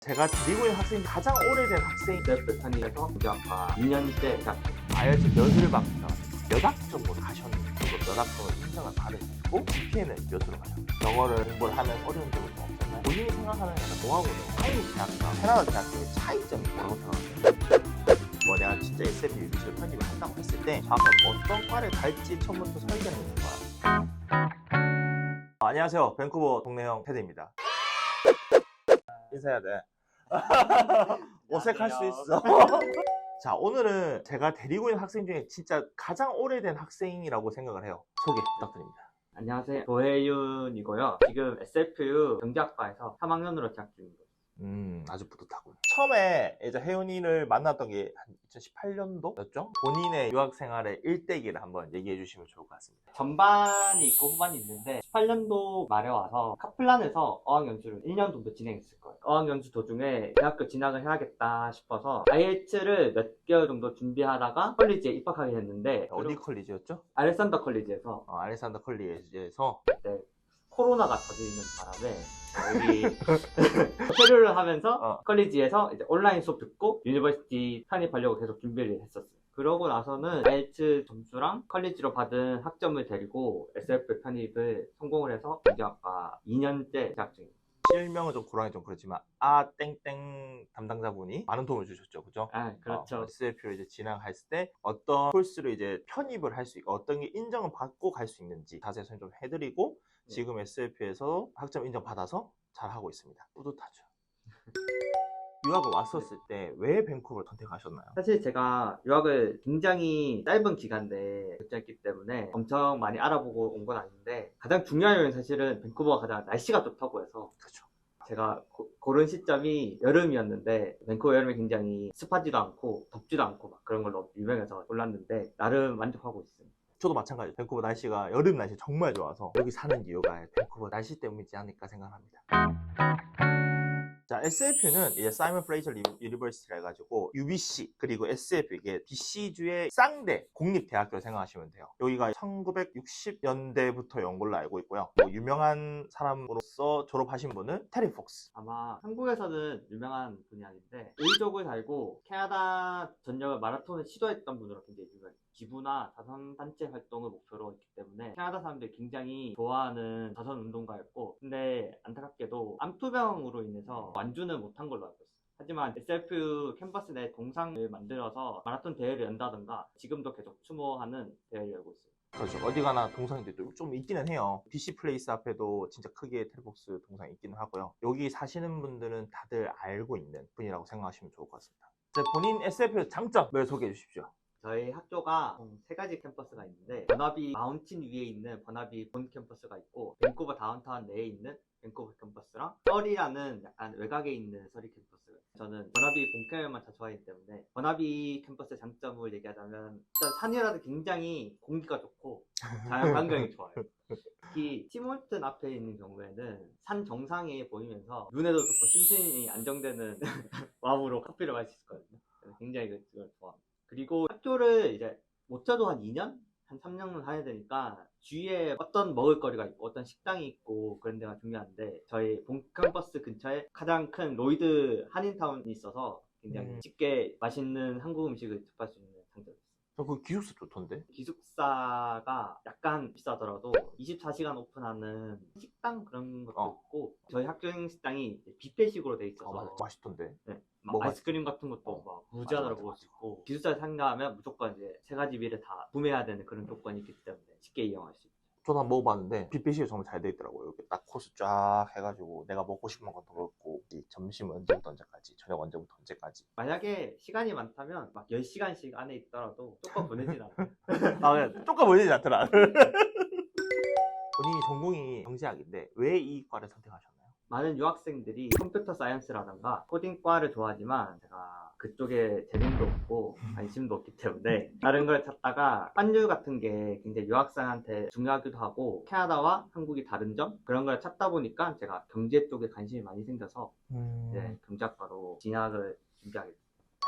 제가 드리고 있는 학생이 가장 오래된 학생이 SFP 편입에서 경제학과 2년째 재학 중. IELTS 몇을 받으면 몇 학점으로 가셨는지 그리고 몇 학점을 인정을 받으시고 GPA는 몇으로 가셨는지 영어를 공부를 하면 어려운 점이 좀 없었나요? 본인이 생각하는 약간 노하우는 한국 대학과 캐나다 대학교의 차이점이 뭐라고 생각하세요? 뭐 내가 진짜 SF 유니버시티를 편입을 한다고 했을 때 정확하게 어떤 과를 갈지 처음부터 설계하는 거야. 안녕하세요, 밴쿠버 동네형 테드입니다. 인사해야 돼. 어색할 수 있어. 자, 오늘은 제가 데리고 있는 학생 중에 진짜 가장 오래된 학생이라고 생각을 해요. 소개 부탁드립니다. 안녕하세요. 조혜윤이고요. 지금 SFU 경제학과에서 3학년으로 재학 중입니다. 아주 뿌듯하군. 처음에 이제 혜윤이를 만났던 게 한 2018년도였죠? 본인의 유학 생활의 일대기를 한번 얘기해 주시면 좋을 것 같습니다. 전반이 있고 후반이 있는데 18년도 말에 와서 카플란에서 어학연수를 1년 정도 진행했을 거예요. 어학연수 도중에 대학교 진학을 해야겠다 싶어서 IELTS를 몇 개월 정도 준비하다가 컬리지에 입학하게 됐는데 어디 컬리지였죠? 알렉산더 컬리지에서 알렉산더 컬리지에서 그때 코로나가 터지는 바람에 우리 체류를 하면서 컬리지에서 이제 온라인 수업 듣고 유니버시티 편입하려고 계속 준비를 했었어요. 그러고 나서는 IELTS 점수랑 컬리지로 받은 학점을 데리고 SF 편입을 성공을 해서 경제학과 2년째 재학 중입니다. 실명은 좀 고랑이 좀 그렇지만 땡땡 담당자분이 많은 도움을 주셨죠, 그죠? 아, 그렇죠. SF를 이제 진행했을 때 어떤 코스를 이제 편입을 할 수 있고 어떤 게 인정을 받고 갈 수 있는지 자세히 설명 좀 해드리고 지금 SF에서 학점 인정 받아서 잘 하고 있습니다. 뿌듯하죠. 유학을 왔었을 때 왜 밴쿠버를 선택하셨나요? 사실 제가 유학을 굉장히 짧은 기간 내에 결정했기 때문에 엄청 많이 알아보고 온 건 아닌데 가장 중요한 이유는 사실은 밴쿠버가 가장 날씨가 좋다고 해서 그렇죠. 제가 고른 시점이 여름이었는데 밴쿠버 여름이 굉장히 습하지도 않고 덥지도 않고 막 그런 걸로 유명해서 골랐는데 나름 만족하고 있습니다. 저도 마찬가지예요. 밴쿠버 날씨가 여름 날씨 정말 좋아서 여기 사는 이유가 밴쿠버 날씨 때문이지 않을까 생각합니다. 자, SFU는 이제 사이먼 프레이저 유니버시티라 해가지고 UBC 그리고 SF 이게 BC주의 쌍대 공립대학교를 생각하시면 돼요. 여기가 1960년대부터 연 걸로 알고 있고요. 뭐 유명한 사람으로서 졸업하신 분은 테리 폭스. 아마 한국에서는 유명한 분이 아닌데 의족을 달고 캐나다 전역을 마라톤을 시도했던 분으로 굉장히 유명해요. 기부나 자선단체 활동을 목표로 했기 때문에 캐나다 사람들이 굉장히 좋아하는 자선운동가였고 근데 안타깝게도 암투병으로 인해서 완주는 못한 걸로 알고 있어요. 하지만 SF 캠퍼스 내 동상을 만들어서 마라톤 대회를 연다던가 지금도 계속 추모하는 대회를 열고 있어요. 그렇죠. 어디 가나 동상들도 좀 있기는 해요. BC 플레이스 앞에도 진짜 크게 테리폭스 동상이 있기는 하고요. 여기 사시는 분들은 다들 알고 있는 분이라고 생각하시면 좋을 것 같습니다. 자, 본인 SF 장점을 소개해 주십시오. 저희 학교가 총 3가지 캠퍼스가 있는데 버나비 마운틴 위에 있는 버나비 본 캠퍼스가 있고 밴쿠버 다운타운 내에 있는 밴쿠버 캠퍼스랑 서리라는 약간 외곽에 있는 서리 캠퍼스가 있어요. 저는 버나비 본캠만 자주 하기 때문에 버나비 캠퍼스의 장점을 얘기하자면 일단 산이라도 굉장히 공기가 좋고 자연 환경이 좋아요. 특히 팀홀튼 앞에 있는 경우에는 산 정상에 보이면서 눈에도 좋고 심신이 안정되는 마음으로 커피를 마실 수 있거든요. 그래서 굉장히 그걸 좋아합니다. 그리고 학교를 이제 못 쳐도 한 2년? 한 3년은 해야 되니까 주위에 어떤 먹을거리가 있고 어떤 식당이 있고 그런 데가 중요한데 저희 본 캠퍼스 근처에 가장 큰 로이드 한인타운이 있어서 굉장히 쉽게 맛있는 한국 음식을 접할 수 있는 장점이 있어요. 그 기숙사 좋던데? 기숙사가 약간 비싸더라도 24시간 오픈하는 식당 그런 것도 있고 저희 학생 식당이 뷔페식으로 돼 있어서 맞아. 맛있던데? 네, 뭐 아이스크림 같은 것도 막 무제한으로 먹을 수 있고 기숙사에 상가하면 무조건 이제 3가지 비를 다 구매해야 되는 그런 조건이 있기 때문에 쉽게 이용할 수 있죠. 저도 한번 먹어봤는데 뷔페식이 정말 잘 돼 있더라고요. 이렇게 딱 코스 쫙 해가지고 내가 먹고 싶은 것도 먹고 점심 언제부터 언제까지 저녁 언제부터 언제까지 만약에 시간이 많다면 막 10시간씩 안에 있더라도 조금 보내진 않아요. 그냥 조금 보이지 않더라. 본인이 전공이 경제학인데 왜 이 과를 선택하셨나요? 많은 유학생들이 컴퓨터 사이언스라던가 코딩과를 좋아하지만 제가 그쪽에 재능도 없고 관심도 없기 때문에 다른 걸 찾다가 환율 같은 게 굉장히 유학생한테 중요하기도 하고 캐나다와 한국이 다른 점 그런 걸 찾다 보니까 제가 경제 쪽에 관심이 많이 생겨서 이제 경제학과로 진학을 준비하게 됐어요.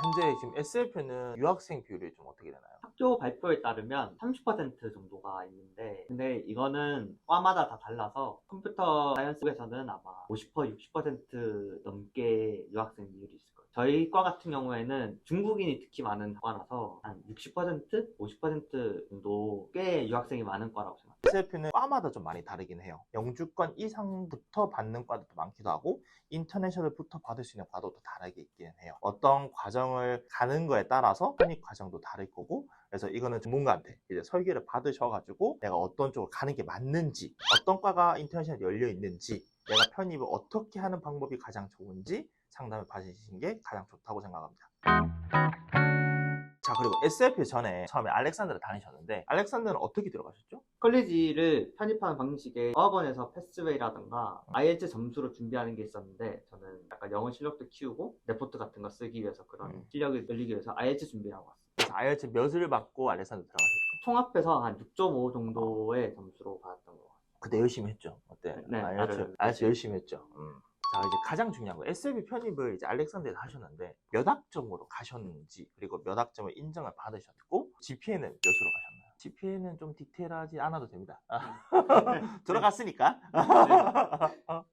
현재 지금 SF는 유학생 비율이 좀 어떻게 되나요? 학교 발표에 따르면 30% 정도가 있는데, 근데 이거는 과마다 다 달라서 컴퓨터 사이언스 쪽에서는 아마 50%, 60% 넘게 유학생 비율이 있을 거예요. 저희 과 같은 경우에는 중국인이 특히 많은 과라서 한 60%, 50% 정도 꽤 유학생이 많은 과라고 생각합니다. SF는 과마다 좀 많이 다르긴 해요. 영주권 이상부터 받는 과도 많기도 하고 인터내셔널부터 받을 수 있는 과도 또 다르게 있기는 해요. 어떤 과정을 가는 거에 따라서 편입 과정도 다를 거고, 그래서 이거는 전문가한테 이제 설계를 받으셔가지고 내가 어떤 쪽으로 가는 게 맞는지, 어떤 과가 인터내셔널 열려 있는지, 내가 편입을 어떻게 하는 방법이 가장 좋은지 상담을 받으시는 게 가장 좋다고 생각합니다. 자, 그리고 SF 전에 처음에 알렉산드를 다니셨는데 알렉산드는 어떻게 들어가셨죠? 컬리지를 편입하는 방식에 어학원에서 패스웨이라던가 IELTS 점수로 준비하는 게 있었는데, 저는 약간 영어 실력도 키우고 레포트 같은 거 쓰기 위해서 그런 실력을 늘리기 위해서 IELTS 준비를 하고 왔어요. 그래서 IELTS 몇을 받고 알렉산드 들어가셨죠? 총합해서 한 6.5 정도의 점수로 받았던 것 같아요. 그때 열심히 했죠. 어때? 네, IELTS 열심히 했죠. 자, 이제 가장 중요한 거, SLB 편입을 이제 알렉산드에서 하셨는데 몇 학점으로 가셨는지, 그리고 몇 학점을 인정을 받으셨고 GPA는 몇으로 가셨나요? GPA는 좀 디테일하지 않아도 됩니다. 들어갔으니까.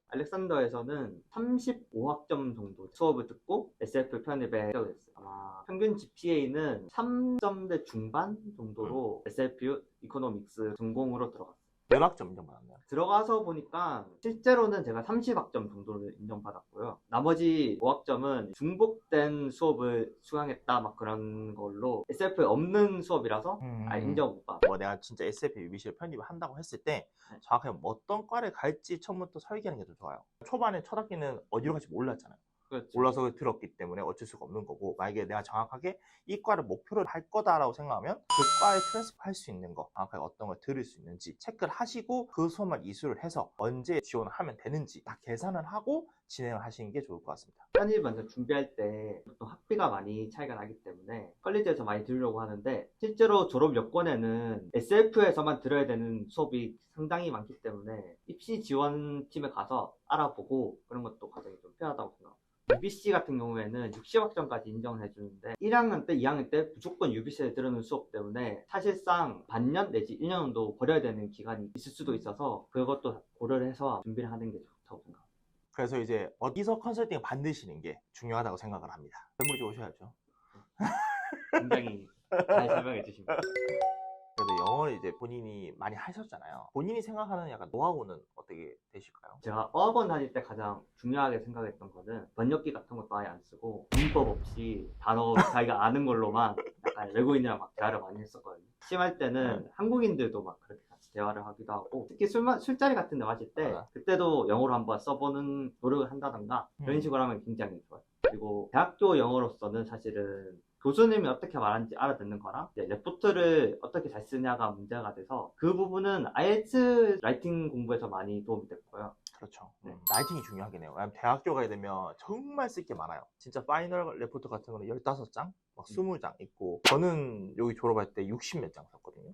알렉산더에서는 35학점 정도 수업을 듣고 SF 편입에 합격을 했어요. 아마 평균 GPA는 3점대 중반 정도로 SF 이코노믹스 전공으로 들어갔어요. 몇 학점 인정받았나요? 들어가서 보니까 실제로는 제가 30학점 정도를 인정받았고요. 나머지 5학점은 중복된 수업을 수강했다 막 그런 걸로 SF에 없는 수업이라서 인정 못 받아. 뭐 내가 진짜 SF UBC를 편입을 한다고 했을 때 정확하게 어떤 과를 갈지 처음부터 설계하는 게 더 좋아요. 초반에 첫 학기는 어디로 갈지 몰랐잖아요. 그렇죠. 몰라서 들었기 때문에 어쩔 수가 없는 거고, 만약에 내가 정확하게 이 과를 목표로 할 거다라고 생각하면 그 과에 트랜스퍼 할 수 있는 거, 정확하게 어떤 걸 들을 수 있는지 체크를 하시고 그 수업만 이수를 해서 언제 지원을 하면 되는지 다 계산을 하고 진행을 하시는 게 좋을 것 같습니다. 편입 먼저 준비할 때 보통 학비가 많이 차이가 나기 때문에 컬리지에서 많이 들으려고 하는데, 실제로 졸업 여건에는 SF에서만 들어야 되는 수업이 상당히 많기 때문에 입시 지원팀에 가서 알아보고 그런 것도 과정이 좀 필요하다고 생각합니다. UBC 같은 경우에는 60학점까지 인정을 해주는데 1학년 때, 2학년 때 무조건 UBC에 들어오는 수업 때문에 사실상 반년 내지 1년 정도 버려야 되는 기간이 있을 수도 있어서 그것도 고려를 해서 준비를 하는 게 좋다고 생각합니다. 그래서 이제 어디서 컨설팅을 받으시는 게 중요하다고 생각을 합니다. 전문지 오셔야죠. 굉장히 잘 설명해 주십니다. 그래도 영어를 이제 본인이 많이 하셨잖아요. 본인이 생각하는 약간 노하우는 어떻게 되실까요? 제가 어학원 다닐 때 가장 중요하게 생각했던 거는 번역기 같은 것도 아예 안 쓰고 문법 없이 단어 자기가 아는 걸로만 약간 외국인이랑 막 대화를 많이 했었거든요. 심할 때는 한국인들도 막 그렇게 같이 대화를 하기도 하고, 특히 술자리 같은 데 마실 때 그때도 영어로 한번 써보는 노력을 한다던가 그런 식으로 하면 굉장히 좋아요. 그리고 대학교 영어로서는 사실은 교수님이 어떻게 말하는지 알아듣는 거랑 이제 레포트를 어떻게 잘 쓰냐가 문제가 돼서 그 부분은 IELTS 라이팅 공부에서 많이 도움이 됐고요. 그렇죠. 라이팅이 중요하긴 해요. 왜냐면 대학교 가게 되면 정말 쓸 게 많아요. 진짜 파이널 레포트 같은 거는 15장, 막 20장 있고, 저는 여기 졸업할 때 60 몇 장 썼거든요.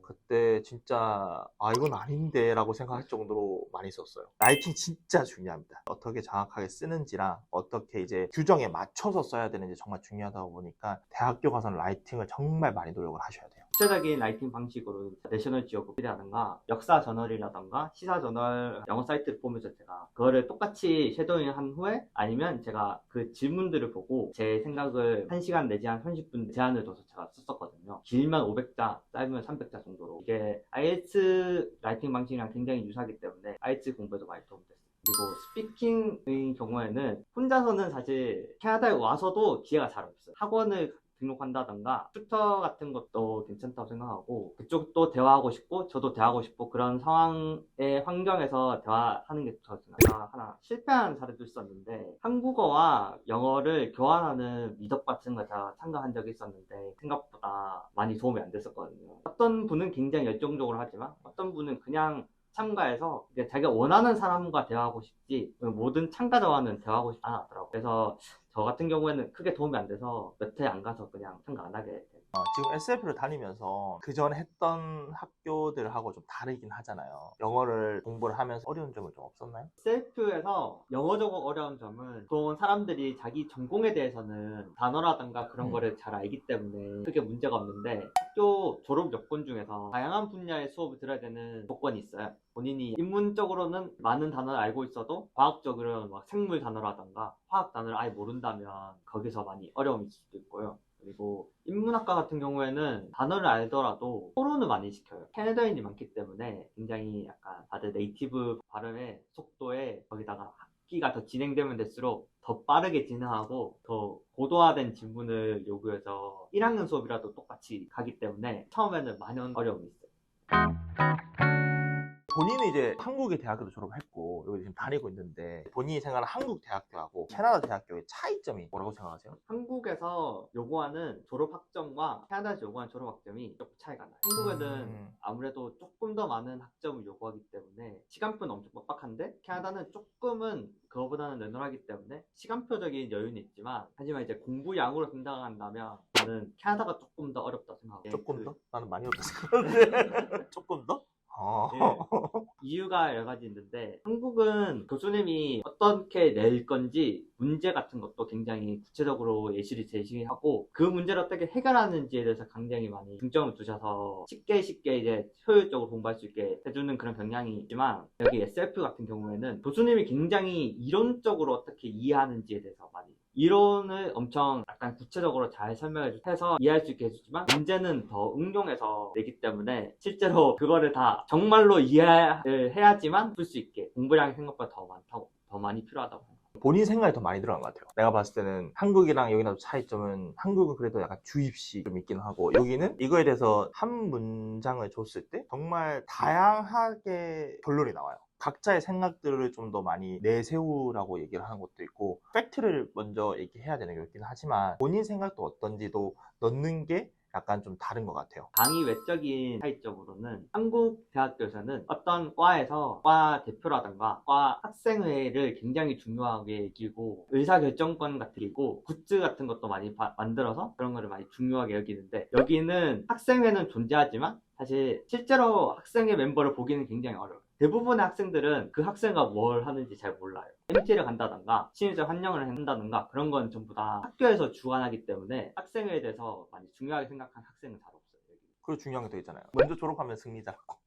그때 진짜 이건 아닌데 라고 생각할 정도로 많이 썼어요. 라이팅 진짜 중요합니다. 어떻게 정확하게 쓰는지랑 어떻게 이제 규정에 맞춰서 써야 되는지 정말 중요하다고 보니까 대학교 가서는 라이팅을 정말 많이 노력을 하셔야 돼요. 구체적인 라이팅 방식으로 내셔널 지오그래피라든가 역사 저널이라든가 시사 저널 영어 사이트를 보면서 제가 그거를 똑같이 쉐도잉 한 후에, 아니면 제가 그 질문들을 보고 제 생각을 1시간 내지 한 30분 제한을 둬서 제가 썼었거든요. 길면 500자, 짧으면 300자 정도로. 이게 IELTS 라이팅 방식이랑 굉장히 유사하기 때문에 IELTS 공부에도 많이 도움됐어요. 그리고 스피킹의 경우에는 혼자서는 사실 캐나다에 와서도 기회가 잘 없어요. 학원을 등록한다던가 튜터 같은 것도 괜찮다고 생각하고, 그쪽도 대화하고 싶고 저도 대화하고 싶고 그런 상황의 환경에서 대화하는 게 좋다고 생각해요. 제가 하나 실패한 사례도 있었는데, 한국어와 영어를 교환하는 미덕 같은 거 제가 참가한 적이 있었는데 생각보다 많이 도움이 안 됐었거든요. 어떤 분은 굉장히 열정적으로 하지만 어떤 분은 그냥 참가해서 자기가 원하는 사람과 대화하고 싶지 모든 참가자와는 대화하고 싶지 않았더라고요. 그래서 저 같은 경우에는 크게 도움이 안 돼서 몇 회 안 가서 그냥 참가 안 하게 돼요. 지금 SF를 다니면서 그전에 했던 학교들하고 좀 다르긴 하잖아요. 영어를 공부를 하면서 어려운 점은 좀 없었나요? 셀프에서 영어적으로 어려운 점은 보통 사람들이 자기 전공에 대해서는 단어라든가 그런 거를 잘 알기 때문에 크게 문제가 없는데 학교 졸업 요건 중에서 다양한 분야의 수업을 들어야 되는 조건이 있어요. 본인이 인문적으로는 많은 단어를 알고 있어도 과학적으로는 막 생물 단어라든가 화학 단어를 아예 모른다면 거기서 많이 어려움이 있을 수도 있고요. 그리고 인문학과 같은 경우에는 단어를 알더라도 토론을 많이 시켜요. 캐나다인이 많기 때문에 굉장히 약간 다들 네이티브 발음의 속도에 거기다가 학기가 더 진행되면 될수록 더 빠르게 진행하고 더 고도화된 질문을 요구해서 1학년 수업이라도 똑같이 가기 때문에 처음에는 많이 어려움이 있어요. 본인은 이제 한국의 대학교도 졸업했고 여기 지금 다니고 있는데 본인이 생각하는 한국 대학교하고 캐나다 대학교의 차이점이 뭐라고 생각하세요? 한국에서 요구하는 졸업학점과 캐나다에서 요구하는 졸업학점이 조금 차이가 나요. 한국에는 아무래도 조금 더 많은 학점을 요구하기 때문에 시간표는 엄청 빡빡한데 캐나다는 조금은 그거보다는 내놓으기 때문에 시간표적인 여유는 있지만 하지만 이제 공부 양으로 생각한다면 저는 캐나다가 조금 더 어렵다 생각해요. 조금 더? 나는 많이 어렵다 생각하는데 조금 더? 예. 이유가 여러 가지 있는데 한국은 교수님이 어떻게 낼 건지 문제 같은 것도 굉장히 구체적으로 예시를 제시하고 그 문제를 어떻게 해결하는지에 대해서 굉장히 많이 중점을 두셔서 쉽게 이제 효율적으로 공부할 수 있게 해주는 그런 경향이 있지만 여기 SF 같은 경우에는 교수님이 굉장히 이론적으로 어떻게 이해하는지에 대해서 많이 이론을 엄청 약간 구체적으로 잘 설명해서 이해할 수 있게 해주지만 문제는 더 응용해서 내기 때문에 실제로 그거를 다 정말로 이해를 해야지만 풀 수 있게 공부량이 생각보다 더 많이 필요하다고 생각합니다. 본인 생각이 더 많이 들어간 것 같아요. 내가 봤을 때는 한국이랑 여기랑 차이점은 한국은 그래도 약간 주입식 좀 있긴 하고 여기는 이거에 대해서 한 문장을 줬을 때 정말 다양하게 결론이 나와요. 각자의 생각들을 좀 더 많이 내세우라고 얘기를 하는 것도 있고 팩트를 먼저 얘기해야 되는 게 있긴 하지만 본인 생각도 어떤지도 넣는 게 약간 좀 다른 것 같아요. 강의 외적인 차이점으로는 한국 대학교에서는 어떤 과에서 과 대표라든가 과 학생회를 굉장히 중요하게 여기고 의사결정권 같은 게 있고 굿즈 같은 것도 많이 만들어서 그런 거를 많이 중요하게 여기는데 여기는 학생회는 존재하지만 사실 실제로 학생회 멤버를 보기는 굉장히 어려워요. 대부분의 학생들은 그 학생과 뭘 하는지 잘 몰라요. MT를 간다던가 신입생 환영을 한다던가 그런 건 전부 다 학교에서 주관하기 때문에 학생회에 대해서 많이 중요하게 생각하는 학생은 잘 없어요. 그리고 중요한 게 더 있잖아요. 먼저 졸업하면 승리자라고.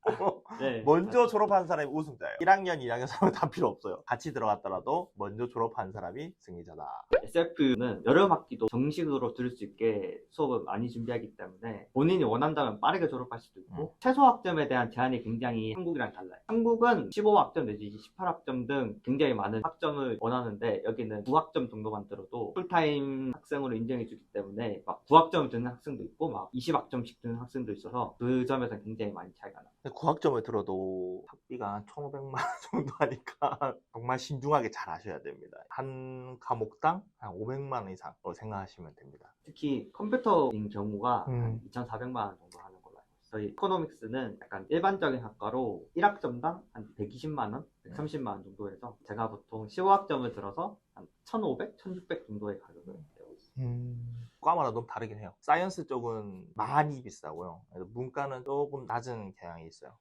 네, 먼저 맞아요. 졸업한 사람이 우승자예요. 1학년, 2학년 사람은 다 필요 없어요. 같이 들어갔더라도 먼저 졸업한 사람이 승리자다. SF는 여름 학기도 정식으로 들을 수 있게 수업을 많이 준비하기 때문에 본인이 원한다면 빠르게 졸업할 수도 있고 최소 학점에 대한 제한이 굉장히 한국이랑 달라요. 한국은 15학점 내지 18학점 등 굉장히 많은 학점을 원하는데 여기는 9학점 정도만 들어도 풀타임 학생으로 인정해주기 때문에 막 9학점 드는 학생도 있고 막 20학점씩 드는 학생도 있어서 그 점에서 굉장히 많이 차이가 나요. 9학점을 들어도 학비가 한 1,500만 원 정도 하니까 정말 신중하게 잘 하셔야 됩니다. 한 과목당 한 500만 원 이상으로 생각하시면 됩니다. 특히 컴퓨터인 경우가 음. 한 2,400만 원 정도 하는 걸로 알고 있어요. 저희 이코노믹스는 약간 일반적인 학과로 1학점당 한 120만 원, 130만 원 정도 해서 제가 보통 15학점을 들어서 한 1,500, 1,600 정도의 가격을 내고 있어요. 과마다 너무 다르긴 해요. 사이언스 쪽은 많이 비싸고요. 그래서 문과는 조금 낮은 경향이 있어요.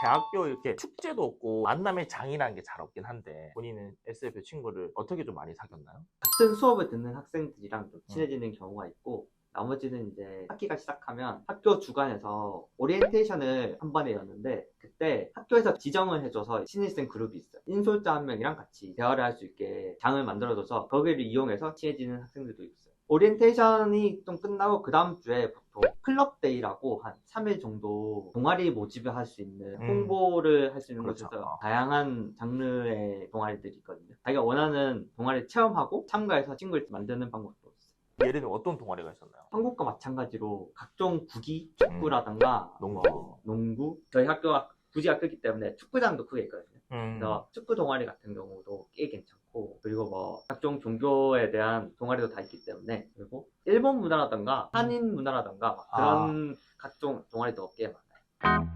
대학교 이렇게 축제도 없고 만남의 장이라는 게 잘 없긴 한데 본인은 SF 친구를 어떻게 좀 많이 사귀었나요? 같은 수업을 듣는 학생들이랑 좀 친해지는 경우가 있고 나머지는 이제 학기가 시작하면 학교 주관에서 오리엔테이션을 한 번에 였는데 그때 학교에서 지정을 해줘서 신입생 그룹이 있어요. 인솔자 한 명이랑 같이 대화를 할 수 있게 장을 만들어줘서 거기를 이용해서 친해지는 학생들도 있어요. 오리엔테이션이 좀 끝나고 그 다음 주에 보통 클럽데이라고 한 3일 정도 동아리 모집을 할 수 있는 홍보를 할 수 있는 그렇죠. 곳에서 다양한 장르의 동아리들이 있거든요. 자기가 원하는 동아리를 체험하고 참가해서 친구를 만드는 방법도 있어요. 예를 들면 어떤 동아리가 있었나요? 한국과 마찬가지로 각종 구기, 축구라던가 농구 저희 학교가 부지가 크기 때문에 축구장도 크게 있거든요. 그래서 축구 동아리 같은 경우도 꽤 괜찮고 그리고 뭐 각종 종교에 대한 동아리도 다 있기 때문에 그리고 일본 문화라던가 한인 문화라던가 그런 각종 동아리도 꽤 많아요.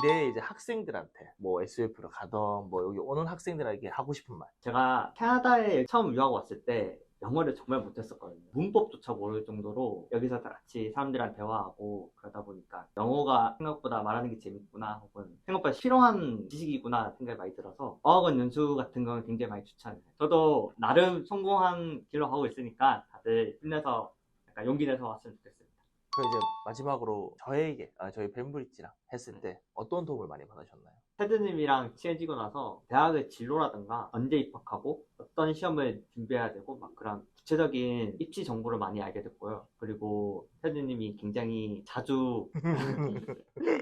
미래에 이제 학생들한테 뭐 SF로 가던 뭐 여기 오는 학생들에게 하고 싶은 말. 제가 캐나다에 처음 유학 왔을 때 영어를 정말 못했었거든요. 문법조차 모를 정도로 여기서 다 같이 사람들이랑 대화하고 그러다 보니까 영어가 생각보다 말하는 게 재밌구나 혹은 생각보다 실용한 지식이구나 생각이 많이 들어서 어학원 연수 같은 건 굉장히 많이 추천해요. 저도 나름 성공한 길로 가고 있으니까 다들 힘내서 약간 용기 내서 왔으면 좋겠습니다. 그 이제 마지막으로 저에게 저희 벤브릿지랑 했을 때 어떤 도움을 많이 받으셨나요? 테드님이랑 친해지고 나서 대학의 진로라든가 언제 입학하고 어떤 시험을 준비해야 되고 막 그런 구체적인 입시 정보를 많이 알게 됐고요. 그리고 테드님이 굉장히 자주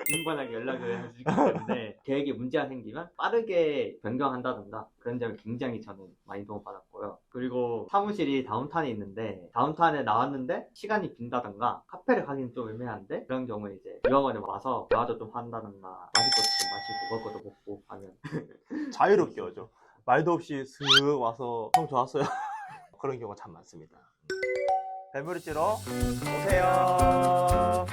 빈번하게 연락을 해주기 때문에 계획에 문제가 생기면 빠르게 변경한다던가 그런 점에 굉장히 저는 많이 도움받았고요. 그리고 사무실이 다운타운에 있는데 다운타운에 나왔는데 시간이 빈다던가 카페를 가기는 좀 애매한데 그런 경우에 이제 유학원에 와서 대화도 좀 한다던가 마실 것도 좀 마시고 먹을 것도 먹고 하면 자유롭게 오죠. 말도 없이 슥 와서 형 좋았어요. 그런 경우가 참 많습니다. 벤브릿지로 오세요.